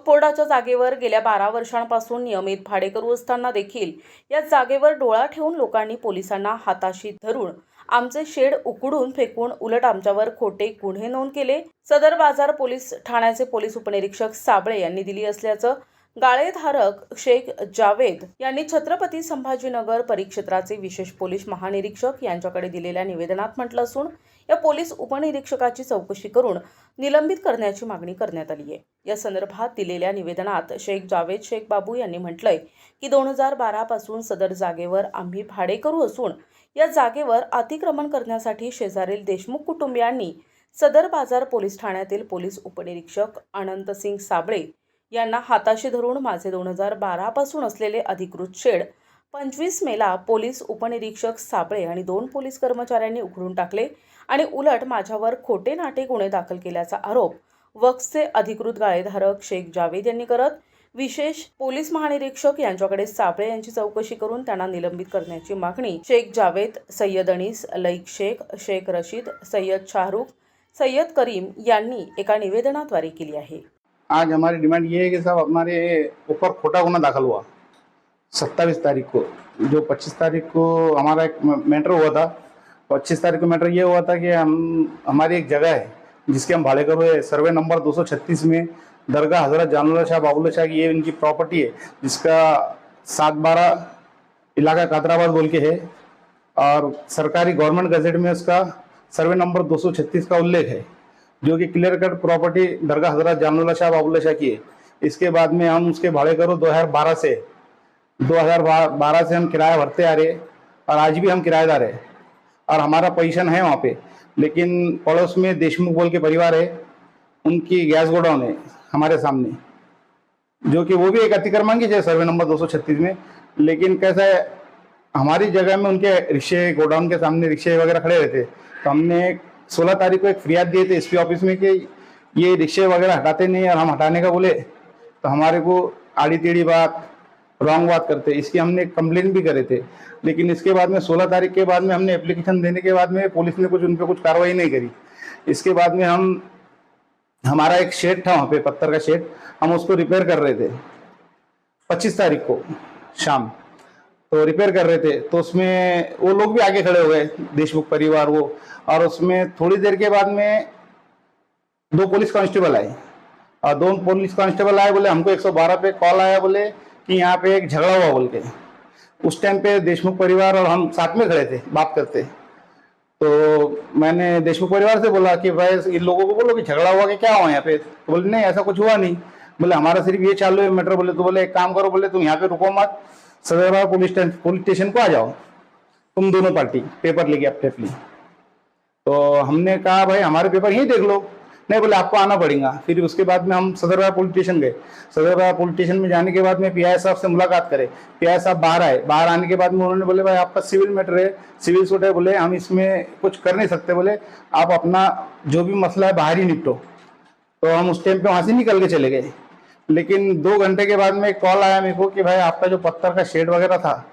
वक्फ जागेवर गेल्या 12 वर्षांपासून नियमित भाडेकरू असताना देखील या जागेवर डोळा ठेवून लोकांनी पोलिसांना हाताशी धरून आमचे शेड उकडून फेकून उलट आमच्यावर खोटे गुन्हे नोंद केले। सदर बाजार पोलीस ठाण्याचे पोलीस उपनिरीक्षक साबळे यांनी दिली असल्याचं गाळेधारक शेख जावेद यांनी छत्रपती संभाजीनगर परिक्षेत्राचे विशेष पोलीस महानिरीक्षक यांच्याकडे दिलेल्या निवेदनात म्हटलं असून या पोलीस उपनिरीक्षकाची चौकशी करून निलंबित करण्याची मागणी करण्यात आली आहे। या संदर्भात दिलेल्या निवेदनात शेख जावेद शेख बाबू यांनी म्हटलंय की 2012 पासून सदर जागेवर आम्ही भाडेकरू असून या जागेवर अतिक्रमण करण्यासाठी शेजारील देशमुख कुटुंबियांनी सदर बाजार पोलीस ठाण्यातील पोलीस उपनिरीक्षक अनंतसिंग साबळे यांना हाताशी धरून माझे 2012 पासून असलेले अधिकृत शेड 25 मेला पोलीस उपनिरीक्षक साबळे आणि 2 पोलीस कर्मचाऱ्यांनी उघडून टाकले आणि उलट माझ्यावर खोटे नाटे गुन्हे दाखल केल्याचा आरोप वक्फचे अधिकृत गाळेधारक शेख जावेद यांनी करत विशेष पोलीस महानिरीक्षक यांच्याकडे साबळे यांची चौकशी करून त्यांना निलंबित करण्याची मागणी शेख जावेद, सय्यद अनीस, लईक शेख, शेख रशीद, सय्यद शाहरुख, सय्यद करीम यांनी एका निवेदनाद्वारे केली आहे। आज हमारी डिमांड ये है कि साहब हमारे ऊपर खोटा गुना दाखल हुआ 27 तारीख को। जो 25 तारीख को हमारा एक मैटर हुआ था, 25 तारीख को मैटर ये हुआ था कि हमारी एक जगह है जिसके हम भाड़े कर हुए सर्वे नंबर 236 में दरगाह हजरत जानुल्लाह शाह बाबुल्लाह शाह की ये इनकी प्रॉपर्टी है, जिसका 7/12 इलाका कादराबाद बोल के है और सरकारी गवर्नमेंट गजेट में उसका सर्वे नंबर 236 का उल्लेख है, जो कि क्लियर कट प्रॉपर्टी दरगाह हजरत जानुल्लाह शाह बाबुल्लाह शाह की है। इसके बाद में हम उसके भाड़े करो 2012 से हम किराया भरते आ रहे और आज भी हम किराएदार है और हमारा पोजीशन है वहाँ पे। लेकिन पड़ोस में देशमुख बोल के परिवार है, उनकी गैस गोडाउन है हमारे सामने, जो कि वो भी एक अतिक्रमण की है सर्वे नंबर 236 में। लेकिन कैसा है, हमारी जगह में उनके रिक्शे गोडाउन के सामने रिक्शे वगैरह खड़े रहते, तो हमने 16 तारीख को एक फरियाद दिए थे एसपी ऑफिस में कि ये रिक्शे वगैरह हटाते नहीं और हम हटाने का बोले तो हमारे को आड़ी टेढ़ी बात, रॉन्ग बात करते। इसकी हमने कंप्लेन भी करे थे। लेकिन इसके बाद में 16 तारीख के बाद में हमने एप्लीकेशन देने के बाद में पुलिस ने उन पर कुछ कार्रवाई नहीं करी। इसके बाद में हमारा एक शेड था वहाँ पे, पत्थर का शेड, हम उसको रिपेयर कर रहे थे 25 तारीख को शाम, तो रिपेयर कर रहे थे तो उसमें वो लोग भी आगे खड़े हो गए, देशमुख परिवार वो। और उसमें थोड़ी देर के बाद में 2 पुलिस कांस्टेबल आए और 2 पुलिस कांस्टेबल आए, बोले हमको 112 पे कॉल आया, बोले कि यहाँ पे एक झगड़ा हुआ बोल के। उस टाइम पे देशमुख परिवार और हम साथ में खड़े थे बात करते। तो मैंने देशमुख परिवार से बोला कि भाई इन लोगों को बोलो कि झगड़ा हुआ कि क्या हुआ यहाँ पे, तो बोले नहीं ऐसा कुछ हुआ नहीं। बोले हमारा सिर्फ ये चालू है मैटर। बोले तो बोले एक काम करो, बोले तुम यहाँ पे रुको मत, सदरबाग पुलिस स्टेशन को आ जाओ तुम दोनों पार्टी पेपर लेके अपने। तो हमने कहा भाई हमारे पेपर यहीं देख लो। नहीं, बोले आपको आना पड़ेगा। फिर उसके बाद में हम सदरबाग पुलिस स्टेशन गए। सदरबाग पुलिस स्टेशन में जाने के बाद में पीआई साहब से मुलाकात करे। पीआई साहब बाहर आए। बाहर आने के बाद में उन्होंने बोले भाई आपका सिविल मैटर है, सिविल सूट है, बोले हम इसमें कुछ कर नहीं सकते, बोले आप अपना जो भी मसला है बाहर ही निपटो। तो हम उस टाइम पे वहां से निकल के चले गए। लेकिन 2 घंटे के बाद में कॉल आया मेरे को कि भाई आपका जो पत्थर का शेड वगैरह था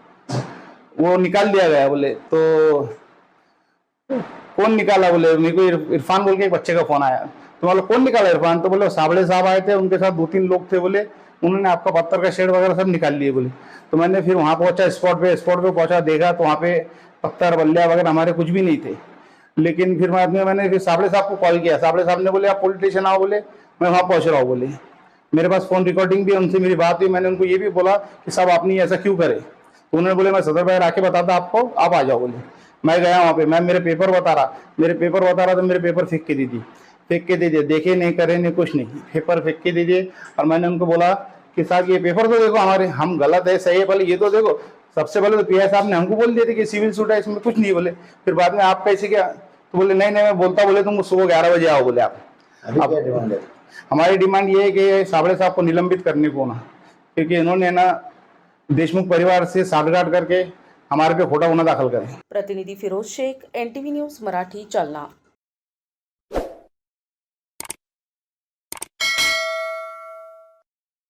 वो निकाल दिया गया। बोले तो कौन निकाला? बोले मेरे को इरफान बोल के एक बच्चे का फोन आया। तो बोले कौन निकाला इरफान? तो बोले साबळे साहब आए थे, उनके साथ 2-3 लोग थे, बोले उन्होंने आपका पत्थर का शेड वगैरह सब निकाल लिए। बोले तो मैंने फिर वहां पहुंचा, स्पॉट पे पहुंचा, देखा तो वहाँ पे पत्थर बल्लिया वगैरह हमारे कुछ भी नहीं थे। लेकिन फिर बाद में मैंने फिर साबळे साहब को कॉल किया। साबळे साहब ने बोले आप पुलिस स्टेशन आओ, बोले मैं वहां पहुंच रहा हूँ। बोले मेरे पास फोन रिकॉर्डिंग भी, उनसे मेरी बात हुई। मैंने उनको ये भी बोला कि साहब आपने ऐसा क्यों करे? तो उन्होंने बोले मैं सदर बाहर आके बताता आपको, आप आ जाओ। बोले मैं गया वहाँ पे, मैं मेरे पेपर बता रहा तो मेरे पेपर फेंक के दे दिए, देखे नहीं करे नहीं कुछ नहीं, पेपर फेंक के दे दिए। और मैंने उनको बोला कि साहब ये पेपर तो देखो हमारे, हम गलत है सही है, पहले ये तो देखो। सबसे पहले तो पीआई साहब ने हमको बोल दिया था कि सिविल सूट है, इसमें कुछ नहीं। बोले फिर बाद में आप कैसे क्या? तो बोले नहीं मैं बोलता, बोले तुम सुबह 11 बजे आओ। बोले आप हमारी डिमांड ये है कि साबळे साहब को निलंबित करने को ना, क्योंकि इन्होंने ना देशमुख परिवार से साठगांठ करके हमारे पे खोटा गुना दाखल करे। प्रतिनिधी फिरोज शेख, NTV न्यूज मराठी, जालना।